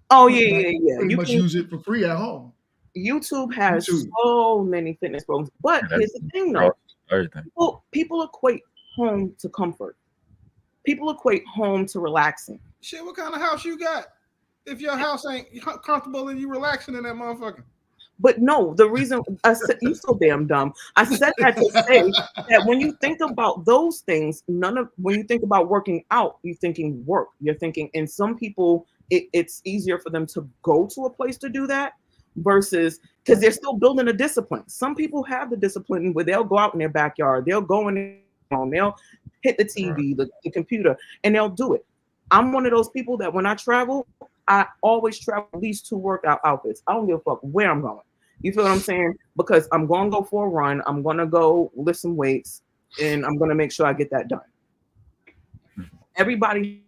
Oh yeah. Pretty much use it for free at home. YouTube has so many fitness programs. But here's the thing though. People equate home to comfort. People equate home to relaxing. Shit, what kind of house you got? If your house ain't comfortable and you relaxing in that motherfucker. But no, the reason I said you so damn dumb. I said that to say that when you think about those things, when you think about working out, you're thinking work. You're thinking, and some people, it's easier for them to go to a place to do that versus because they're still building a discipline. Some people have the discipline where they'll go out in their backyard, they'll go in their home, they'll hit the TV, the computer, and they'll do it. I'm one of those people that when I travel, I always travel at least 2 workout outfits. I don't give a fuck where I'm going. You feel what I'm saying? Because I'm going to go for a run. I'm going to go lift some weights. and I'm gonna make sure I get that done. Everybody.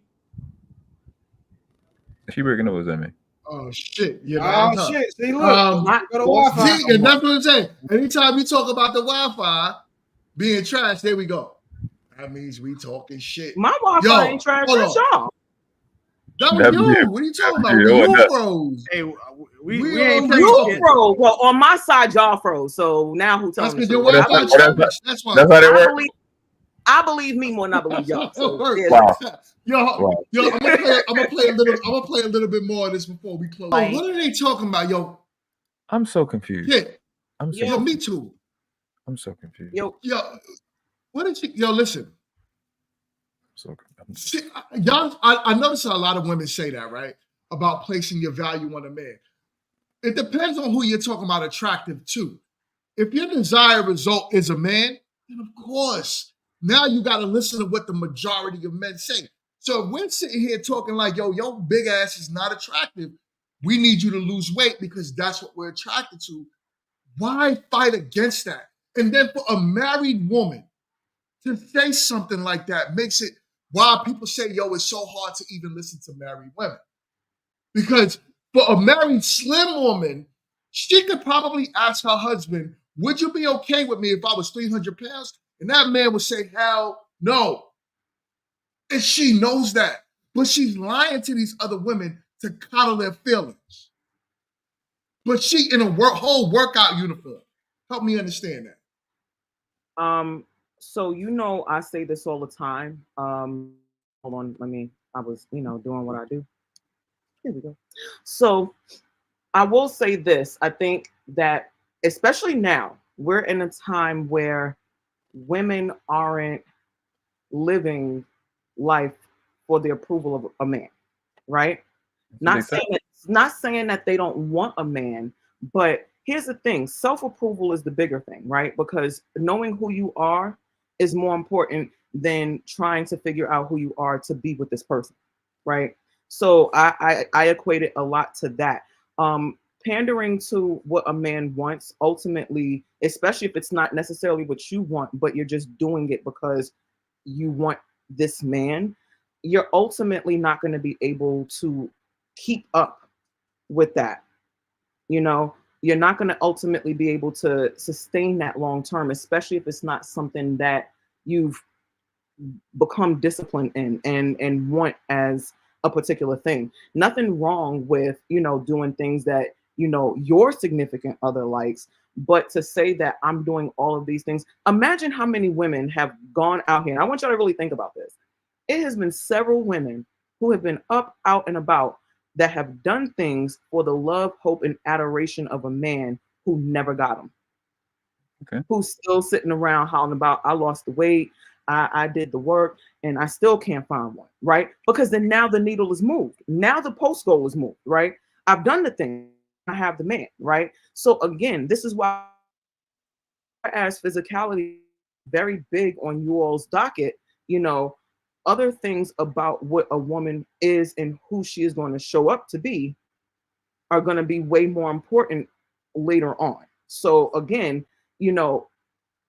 She breaking up with me. Oh shit! Yeah, Oh man. shit! See, look, Not go to Wi-Fi. Wi-Fi. See, and that's what I'm saying. Anytime you talk about the Wi-Fi being trash, there we go. That means we talking shit. My Wi-Fi Yo, ain't trash. hold That's on. y'all. That was That'd be you. it. What are you talking That'd about? be it. You What froze. Hey, we We ain't already finished talking. You yet. froze. Well, on my side, y'all froze. So now who's That's telling the because your truth? What Wi-Fi is that? trash. That's why. That's how they I work. believe. I believe me more than I believe y'all. So Wow. Yo, Wow. yo, I'm gonna play a little bit more of this before we close. Like- What are they talking about, yo? I'm so confused. Yeah, I'm so yo, me too. I'm so confused. yo, What did you? Yo, listen. So See, y'all, I notice a lot of women say that, right? About placing your value on a man. It depends on who you're talking about attractive to. If your desired result is a man, then of course, now you got to listen to what the majority of men say. So if we're sitting here talking like, yo, your big ass is not attractive, we need you to lose weight because that's what we're attracted to. Why fight against that? And then for a married woman to say something like that makes it why people say, yo, it's so hard to even listen to married women. Because for a married slim woman, she could probably ask her husband, would you be okay with me if I was 300 pounds? And that man would say, hell no. And she knows that. But she's lying to these other women to coddle their feelings. But she in a whole workout uniform. Help me understand that. So I say this all the time. Hold on, I was, doing what I do. Here we go. So I will say this. I think that especially now, we're in a time where women aren't living life for the approval of a man, right? Not saying that they don't want a man, but here's the thing: self-approval is the bigger thing, right? Because knowing who you are is more important than trying to figure out who you are to be with this person, right? So I equate it a lot to that. Pandering to what a man wants, ultimately, especially if it's not necessarily what you want, but you're just doing it because you want this man, you're ultimately not going to be able to keep up with that. You're not going to ultimately be able to sustain that long term, especially if it's not something that you've become disciplined in and want as a particular thing. Nothing wrong with doing things that your significant other likes, but to say that I'm doing all of these things, imagine how many women have gone out here, and I want y'all to really think about this. It has been several women who have been up, out, and about that have done things for the love, hope, and adoration of a man who never got them. Okay. Who's still sitting around hollering about, I lost the weight, I did the work, and I still can't find one, right? Because then now the needle is moved. Now the post goal is moved, right? I've done the thing. I have the man, right? So again, this is why as physicality very big on you all's docket, other things about what a woman is and who she is going to show up to be are going to be way more important later on. So again,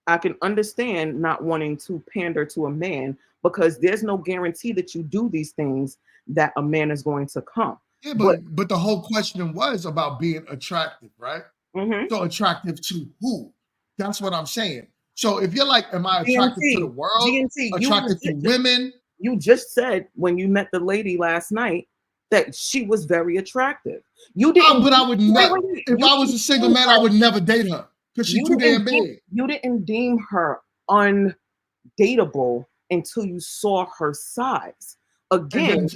I can understand not wanting to pander to a man because there's no guarantee that you do these things that a man is going to come. Yeah, but the whole question was about being attractive, right? Mm-hmm. So attractive to who? That's what I'm saying. So if you're like, am I attractive to the world? GMT, attractive to women? You just said when you met the lady last night that she was very attractive. You didn't. But I would never. If I was a single man, I would never date her because she's too damn big. You didn't deem her undateable until you saw her size. Again,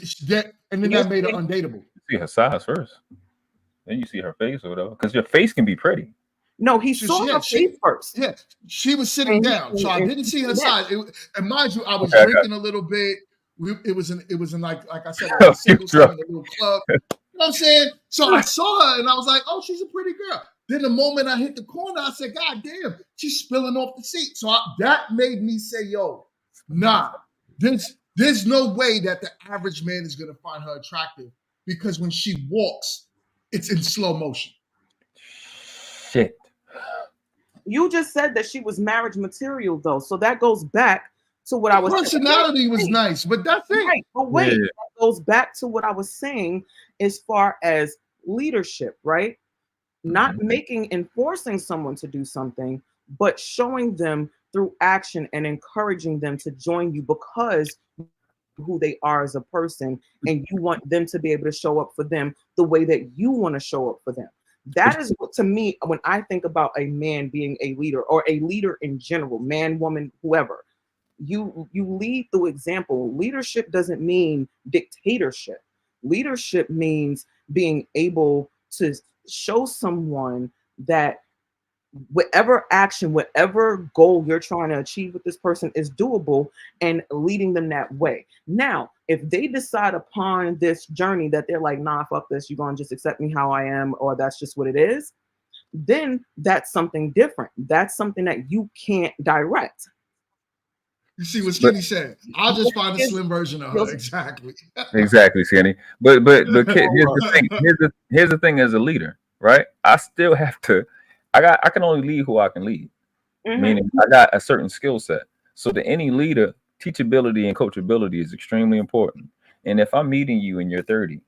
and then that made her undateable. You see her size first, then you see her face or whatever. Because your face can be pretty. No, he saw her face first. Yeah, she was sitting down, so I didn't see her size. And mind you, I was drinking a little bit. It was in like I said, a single time in a little club. You know what I'm saying? So I saw her and I was like, oh, she's a pretty girl. Then the moment I hit the corner, I said, God damn, she's spilling off the seat. So that made me say, yo, nah, there's no way that the average man is gonna find her attractive because when she walks, it's in slow motion. Shit. You just said that she was marriage material, though. So that goes back to what I was saying. Personality was nice, but that's it. Right. But wait, Yeah. that goes back to what I was saying as far as leadership, right? Not making and forcing someone to do something, but showing them through action and encouraging them to join you because who they are as a person, and you want them to be able to show up for them the way that you want to show up for them. That is what, to me, when I think about a man being a leader or a leader in general, man, woman, whoever, you lead through example. Leadership doesn't mean dictatorship. Leadership means being able to show someone that whatever action, whatever goal you're trying to achieve with this person is doable, and leading them that way. Now, if they decide upon this journey that they're like, nah, fuck this, you're gonna just accept me how I am, or that's just what it is, then that's something different. That's something that you can't direct. You see what But Skinny said? I'll just find a slim version of her. Exactly. exactly, Skinny. But kid, here's the thing. Here's the thing as a leader, right? I still have to. I can only lead who I can lead. Meaning I got a certain skill set. So to any leader, teachability and coachability is extremely important. And if I'm meeting you and you're 30,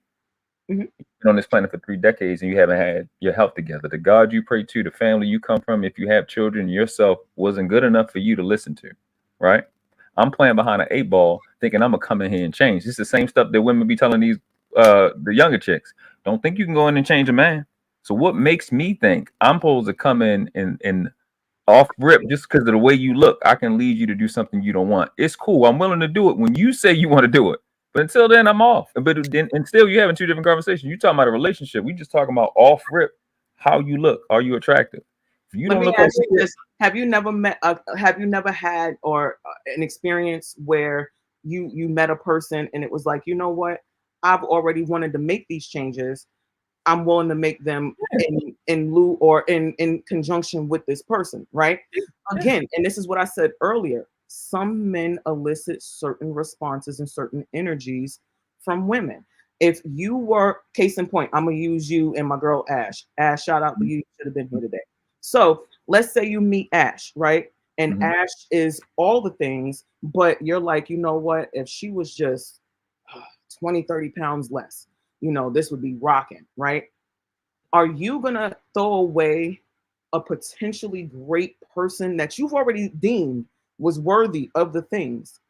you've been on this planet for 3 decades and you haven't had your health together, the God you pray to, the family you come from, if you have children, yourself wasn't good enough for you to listen to, right? I'm playing behind an 8 ball thinking I'm gonna come in here and change. This is the same stuff that women be telling these the younger chicks. Don't think you can go in and change a man. So what makes me think I'm supposed to come in and off rip just because of the way you look, I can lead you to do something you don't want. It's cool. I'm willing to do it when you say you want to do it. But until then, I'm off. But then, and still, you're having 2 different conversations. You talking about a relationship. We just talking about off rip. How you look? Are you attractive? If you Let don't me look like ask you this: have you never met? Have you never had or an experience where you met a person and it was like, you know what? I've already wanted to make these changes. I'm willing to make them in lieu or in conjunction with this person, right? Again, and this is what I said earlier. Some men elicit certain responses and certain energies from women. If you were, case in point, I'm gonna use you and my girl Ash. Ash, shout out to you. You should have been here today. So let's say you meet Ash, right? And Ash is all the things, but you're like, you know what? If she was just 20, 30 pounds less, this would be rocking, right? Are you gonna throw away a potentially great person that you've already deemed was worthy of the things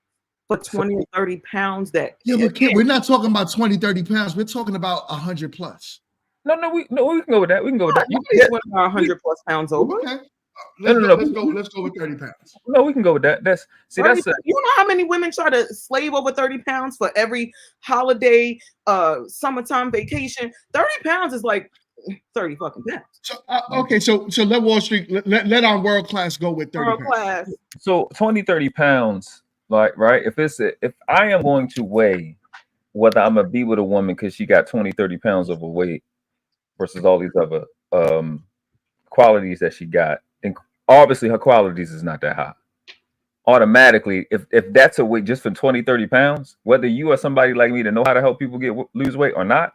for 20 or 30 pounds that but kid, we're not talking about 20, 30 pounds. We're talking about 100 plus. No, we can go with that. We can go with that. These women are 100 plus pounds over. Okay. No. Let's go with 30 pounds. No, we can go with that. You know how many women try to slave over 30 pounds for every holiday, summertime vacation? 30 pounds is like 30 fucking pounds. So okay, so let Wall Street let our world class go with 30 World pounds. class. So 20, 30 pounds, like, right? If I am going to weigh whether I'm gonna be with a woman because she got 20, 30 pounds overweight versus all these other qualities that she got, and obviously her qualities is not that high. Automatically, if that's a weight just for 20, 30 pounds, whether you are somebody like me to know how to help people lose weight or not,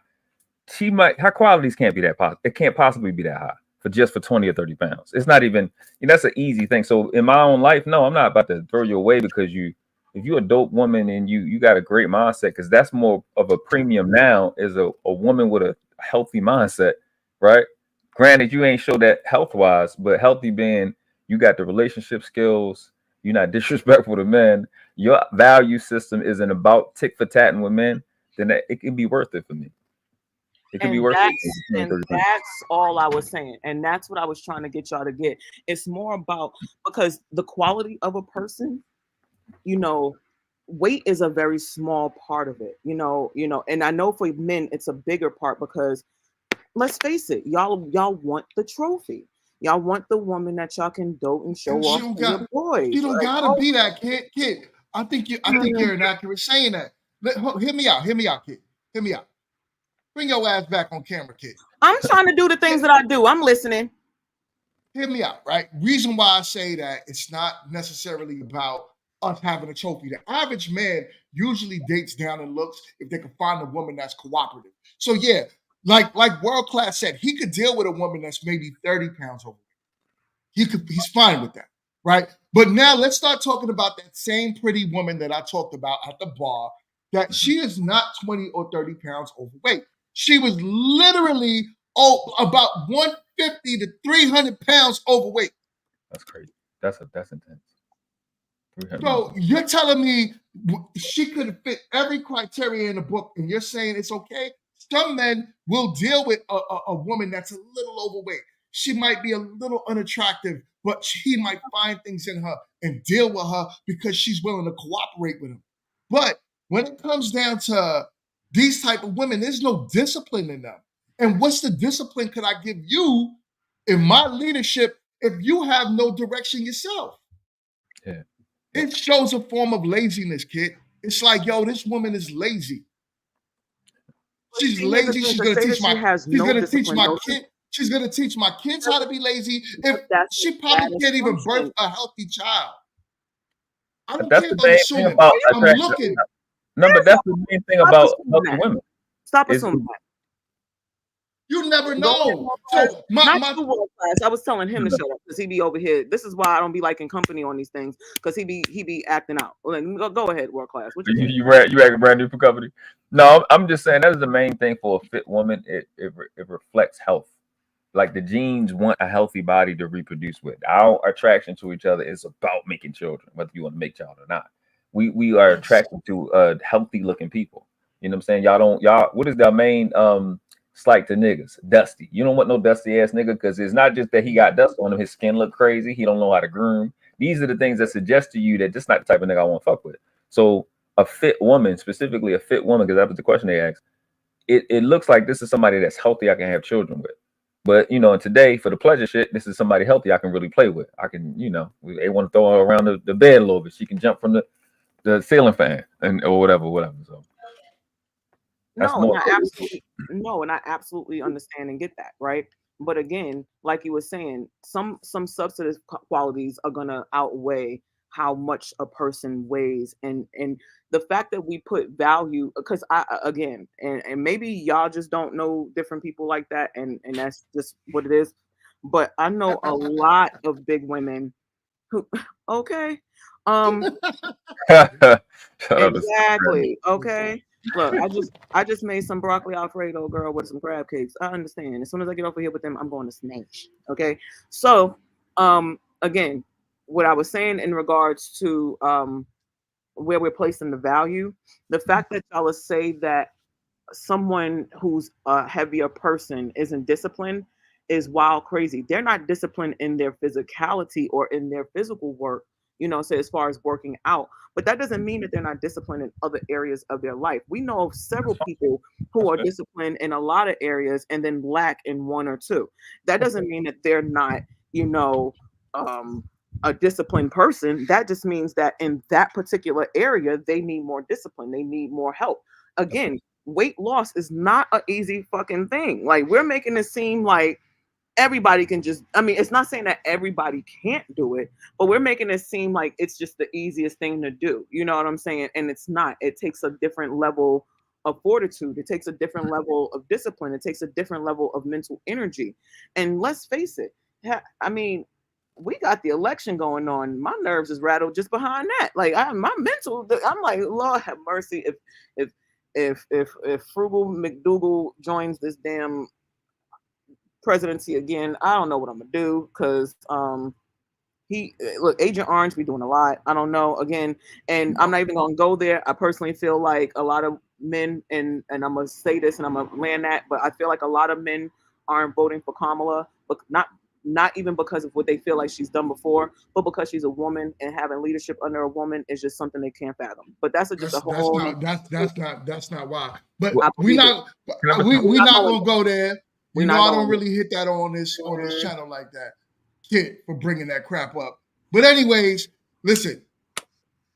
her qualities can't be that positive. It can't possibly be that high for 20 or 30 pounds. It's not even, that's an easy thing. So in my own life, no, I'm not about to throw you away because if you're a dope woman and you got a great mindset, because that's more of a premium now, is a woman with a healthy mindset, right? Granted, you ain't show that health wise, but healthy being you got the relationship skills, you're not disrespectful to men, your value system isn't about tick for tatting with men, then it can be worth it for me. It could be worth it. And that's all I was saying. And that's what I was trying to get y'all to get. It's more about, because the quality of a person, weight is a very small part of it, and I know for men it's a bigger part because let's face it, y'all want the trophy. Y'all want the woman that y'all can dote and show off to your boys. You don't gotta be that kid. I think you're inaccurate saying that. Hear me out, kid. Hear me out. Bring your ass back on camera, kid. I'm trying to do the things that I do. I'm listening. Hear me out, right? Reason why I say that it's not necessarily about us having a trophy. The average man usually dates down and looks if they can find a woman that's cooperative. So yeah, like World Class said, he could deal with a woman that's maybe 30 pounds overweight. he's fine with that, right? But now let's start talking about that same pretty woman that I talked about at the bar, that she is not 20 or 30 pounds overweight. She was literally about 150 to 300 pounds overweight. That's crazy. That's intense. So you're telling me she could have fit every criteria in the book, and you're saying it's okay? Some men will deal with a woman that's a little overweight. She might be a little unattractive, but he might find things in her and deal with her because she's willing to cooperate with him. But when it comes down to these type of women, there's no discipline in them. And what's the discipline could I give you in my leadership if you have no direction yourself? Yeah. It shows a form of laziness, kid. It's like, yo, this woman is lazy. She's lazy. She's gonna teach my. She's gonna teach my kid. She's gonna teach my kids how to be lazy. If she probably can't even birth a healthy child. I don't care if I'm assuming. I'm looking. No, but that's the main thing about healthy women. Stop assuming that. You never know. So not the world class. I was telling him to shut up because he be over here. This is why I don't be liking company on these things, because he be acting out. Well, go ahead, world class. What you acting brand new for company? No, I'm just saying that is the main thing for a fit woman. It reflects health. Like the genes want a healthy body to reproduce with. Our attraction to each other is about making children, whether you want to make child or not. We are attracted to healthy looking people. You know what I'm saying? Y'all. What is their main slight to niggas? Dusty. You don't want no dusty ass nigga, because it's not just that he got dust on him. His skin look crazy. He don't know how to groom. These are the things that suggest to you that this not the type of nigga I want to fuck with. So a fit woman, specifically a fit woman, because that was the question they asked. It looks like this is somebody that's healthy I can have children with. But today for the pleasure shit, this is somebody healthy I can really play with. I can, they want to throw her around the bed a little bit. She can jump from the ceiling fan or whatever. So. And I absolutely understand and get that, right? But again, like you were saying, some substantive qualities are gonna outweigh how much a person weighs, and the fact that we put value, because and maybe y'all just don't know different people like that, and that's just what it is. But I know a lot of big women who exactly. Okay. Look, I just made some broccoli Alfredo, girl, with some crab cakes. I understand. As soon as I get over here with them, I'm going to snatch. Okay. So, again, what I was saying in regards to where we're placing the value, the fact that y'all say that someone who's a heavier person isn't disciplined is wild crazy. They're not disciplined in their physicality or in their physical work, so as far as working out. But that doesn't mean that they're not disciplined in other areas of their life. We know of several people who are disciplined in a lot of areas and then lack in one or two. That doesn't mean that they're not, a disciplined person. That just means that in that particular area, they need more discipline. They need more help. Again, weight loss is not an easy fucking thing. Like, we're making it seem like everybody can just, it's not saying that everybody can't do it, but we're making it seem like it's just the easiest thing to do. You know what I'm saying? And it's not. It takes a different level of fortitude. It takes a different level of discipline. It takes a different level of mental energy. And let's face it, we got the election going on. My nerves is rattled just behind that. Like, my mental, I'm like, Lord have mercy, if Frugal McDougal joins this damn presidency again, I don't know what I'm gonna do, because Agent Orange be doing a lot. I don't know, again, and I'm not even gonna go there. I personally feel like a lot of men, and I'm gonna say this and I'm gonna land that, but I feel like a lot of men aren't voting for Kamala, but not even because of what they feel like she's done before, but because she's a woman, and having leadership under a woman is just something they can't fathom. But that's a whole. That's not why. But we're not gonna go there. I don't really hit that on this channel like that. Kid, for bringing that crap up. But anyways, listen.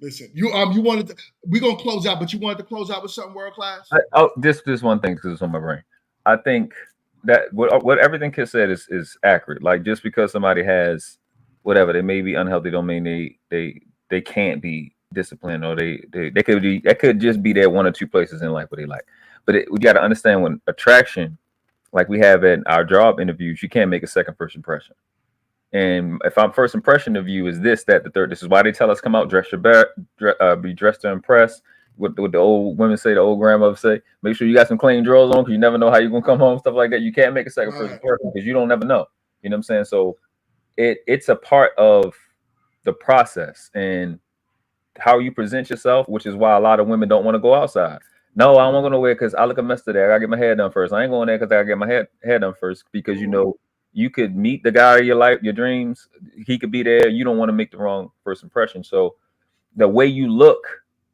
You wanted to, we're gonna close out, but you wanted to close out with something, world class. This one thing, because it's on my brain. I think that what everything Kid said is accurate. Like, just because somebody has whatever, they may be unhealthy, don't mean they can't be disciplined, or they could be, that could just be there one or two places in life where they like. But we got to understand, when attraction, like we have in our job interviews, you can't make a second first impression. And if I'm first impression of you is this, that, the third, this is why they tell us come out, dress your best, be dressed to impress. What the old women say, the old grandmother say, make sure you got some clean drawers on because you never know how you're gonna come home, stuff like that. You can't make a second person perfect because you don't never know. You know what I'm saying? So it's a part of the process and how you present yourself, which is why a lot of women don't want to go outside. No, I don't want to go nowhere because I look a mess today. I gotta get my hair done first. I ain't going there because I gotta get my hair done first because you could meet the guy of your life, your dreams. He could be there. You don't want to make the wrong first impression. So the way you look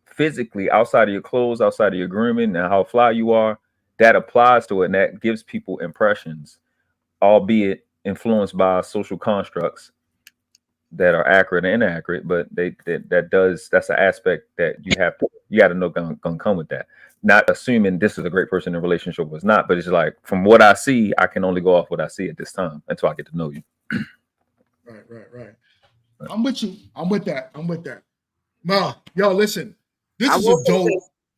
physically outside of your clothes, outside of your grooming, and how fly you are, that applies to it, and that gives people impressions, albeit influenced by social constructs that are accurate and inaccurate. But that's an aspect that you got to know gonna come with that. Not assuming this is a great person in a relationship was not, but it's like from what I see, I can only go off what I see at this time until I get to know you. Right. I'm with you. I'm with that. Well, yo, listen. This is a dope.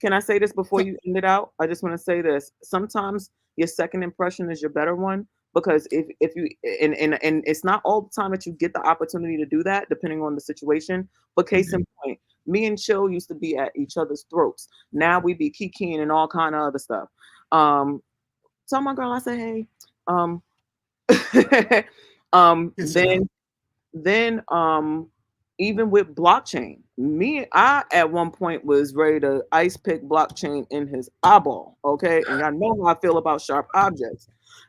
Can I say this before you end it out? I just want to say this. Sometimes your second impression is your better one, because if you and it's not all the time that you get the opportunity to do that, depending on the situation. But case in point, me and Chill used to be at each other's throats. Now we be kikiing and all kind of other stuff. Tell my girl, I say, hey, then even with blockchain, I at one point was ready to ice pick blockchain in his eyeball. Okay, and y'all know how I feel about sharp objects.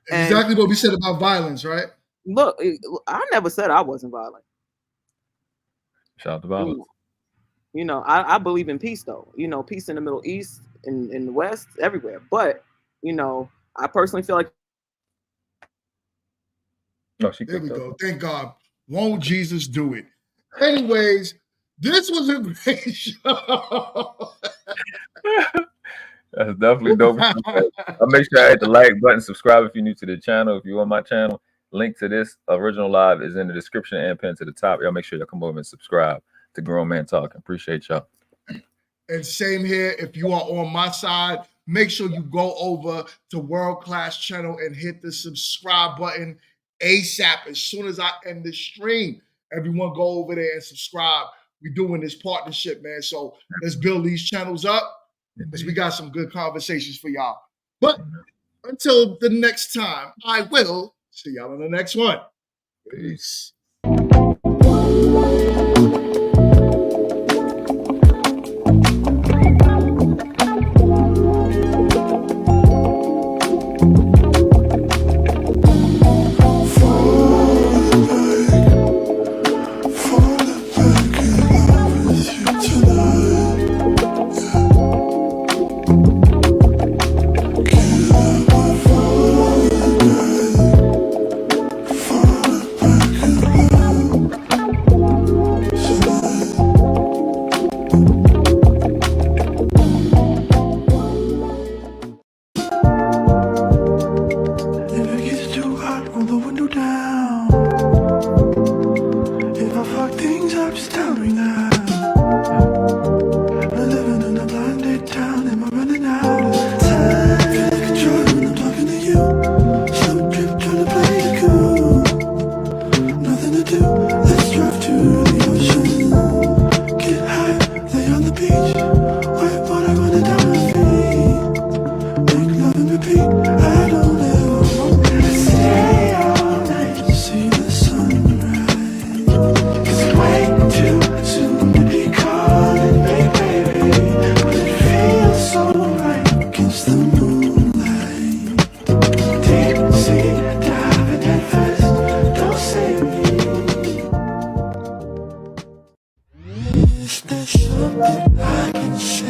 Exactly what we said about violence, right? Look, I never said I wasn't violent. Shout out to violence. You know, I believe in peace, though. You know, peace in the Middle East, in the West, everywhere. But you know, I personally feel like. No, there we go. Thank God. Won't Jesus do it? Anyways, this was a great show. That's definitely dope. I'll make sure I hit the like button, subscribe if you're new to the channel. If you're on my channel, link to this original live is in the description and pinned to the top. Y'all make sure y'all come over and subscribe to Grown Man Talking. Appreciate y'all. And same here. If you are on my side, make sure you go over to World Class channel and hit the subscribe button ASAP. As soon as I end the stream, everyone go over there and subscribe. We're doing this partnership, man. So let's build these channels up because we got some good conversations for y'all. But until the next time, I will see y'all on the next one. Peace. Is there something I can say?